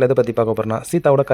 எதை பற்றி பார்க்க போகிறோம்னா சீதாவோட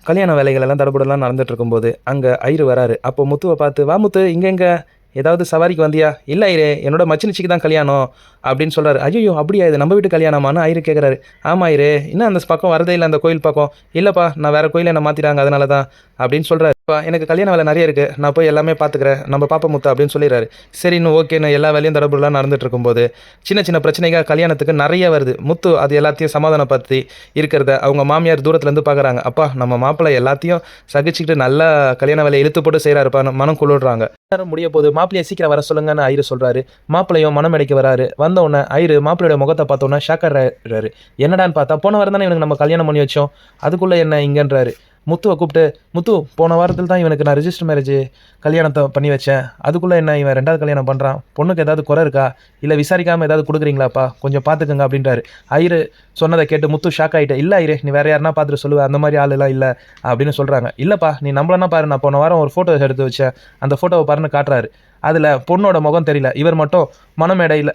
கல்யாண வேலைகள் எல்லாம் தடபுடலாம் நடந்துட்டு இருக்கும்போது அங்கே ஐயரு வராரு. அப்போ முத்துவை பார்த்து, வா முத்து, இங்கே ஏதாவது சவாரிக்கு வந்தியா? இல்லை ஐயரே, என்னோட மச்சினிச்சிக்கு தான் கல்யாணம் அப்படின்னு சொல்கிறாரு. ஐயோ அப்படியா, இது நம்ம வீட்டு கல்யாணமானு ஐயரு கேட்குறாரு. ஆமாம் ஐயரே, இன்னும் அந்த பக்கம் வரதே இல்லை, அந்த கோயில் பக்கம். இல்லைப்பா, நான் வேறு கோயிலை என்ன மாற்றிட்டாங்க, அதனால தான் அப்படின்னு சொல்கிறாரு. இப்போ எனக்கு கல்யாண வேலை நிறைய இருக்குது, நான் போய் எல்லாமே பார்த்துக்கிறேன், நம்ம பாப்பா முத்து அப்படின்னு சொல்லிடுறாரு. சரி, இன்னும் ஓகேன்னு எல்லா வேலையும் தடபுடலாம் நடந்துட்டு இருக்கும்போது சின்ன சின்ன பிரச்சனைகள் கல்யாணத்துக்கு நிறைய வருது. முத்து அது எல்லாத்தையும் சமாதானப்படுத்தி இருக்கிறத அவங்க மாமியார் தூரத்துலேருந்து பார்க்குறாங்க. அப்பா, நம்ம மாப்பிள்ளை எல்லாத்தையும் சகிச்சுக்கிட்டு நல்லா கல்யாண வேலையை இழுத்து போட்டு செய்கிறாருப்பா, மனம் குளிர்றாங்க. முடிய போது மாப்பிள்ளையை சீக்கிரம் வர சொல்லுங்கன்னு ஐயரு சொல்கிறாரு. மாப்பிள்ளையும் மனம் அடைக்க வராரு. வந்தவுடனே ஐயரு மாப்பிள்ளையோட முகத்தை பார்த்தோன்னே ஷாக் ஆகிறாரு. என்னடான்னு பார்த்தா, போன வாரம் தானே இவனுக்கு நம்ம கல்யாணம் பண்ணி வச்சோம், அதுக்குள்ளே என்ன இங்கன்றாரு. முத்துவை கூப்பிட்டு, முத்து, போன வாரத்தில் தான் இவனுக்கு நான் ரிஜிஸ்டர் மேரேஜ் கல்யாணத்தை பண்ணி வச்சேன், அதுக்குள்ளே என்ன இவன் 2வது கல்யாணம் பண்ணுறான், பொண்ணுக்கு ஏதாவது குறை இருக்கா, இல்லை விசாரிக்காமல் ஏதாவது கொடுக்குறீங்களாப்பா, கொஞ்சம் பார்த்துக்கங்க அப்படின்றாரு. ஐயரு சொன்னதை கேட்டு முத்து ஷாக் ஆகிட்டேன். இல்லை ஐயரே, நீ வேறு யாருன்னா பார்த்துட்டு சொல்லுவேன், அந்த மாதிரி ஆளுலாம் இல்லை அப்படின்னு சொல்கிறாங்க. இல்லைப்பா, நீ நம்மளன்னா பாரு, நான் போன வாரம் ஒரு ஃபோட்டோ எடுத்து வச்சேன், அந்த ஃபோட்டோவை பாருன்னு காட்டுறாரு. அதில் பொண்ணோட முகம் தெரியல, இவர் மட்டும் மணமேடையில்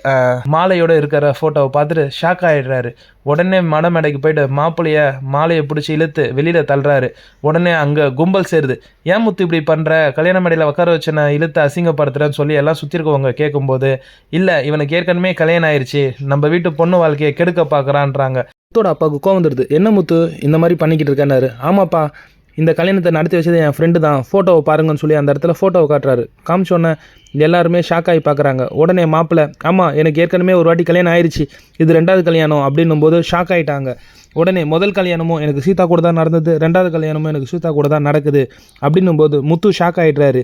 மாலையோடு இருக்கிற ஃபோட்டோவை பார்த்துட்டு ஷாக் ஆகிடுறாரு. உடனே மணமேடைக்கு போய்ட்டு மாலையை பிடிச்சி இழுத்து வெளியில் தள்ளுறாரு. உடனே அங்கே கும்பல் சேருது. ஏன் முத்து இப்படி பண்ணுற, கல்யாண மேடையில் உட்கார வச்சு நான் இழுத்து அசிங்கப்படுத்துகிறேன்னு சொல்லி எல்லாம் சுற்றிருக்கவங்க கேட்கும்போது, இல்லை இவனுக்கு ஏற்கனவே கல்யாணம் ஆயிடுச்சு, நம்ம வீட்டு பொண்ணு வாழ்க்கையை கெடுக்க பார்க்குறான்றாங்க. முத்தோட அப்பாவுக்கு கோவம் வந்துடுது. என்ன முத்து இந்த மாதிரி பண்ணிக்கிட்டு இருக்கேன்னாரு. ஆமாப்பா, இந்த கல்யாணத்தை நடத்தி வச்சது என் ஃப்ரெண்டு தான், ஃபோட்டோவை பாருங்கன்னு சொல்லி அந்த இடத்துல ஃபோட்டோவை காட்டுறாரு. காமிச்சோன்னே எல்லாருமே ஷாக் ஆகி பார்க்குறாங்க. உடனே மாப்பிள்ளை, ஆமாம் எனக்கு ஏற்கனவே ஒரு வாட்டி கல்யாணம் ஆயிடுச்சு, இது 2வது கல்யாணம் அப்படின்னும் போது ஷாக் ஆகிட்டாங்க. உடனே முதல் கல்யாணமும் எனக்கு சீதா கூட தான் நடந்தது, 2வது கல்யாணமும் எனக்கு சீதா கூட தான் நடக்குது அப்படின்னும் போது முத்து ஷாக் ஆகிடுறாரு.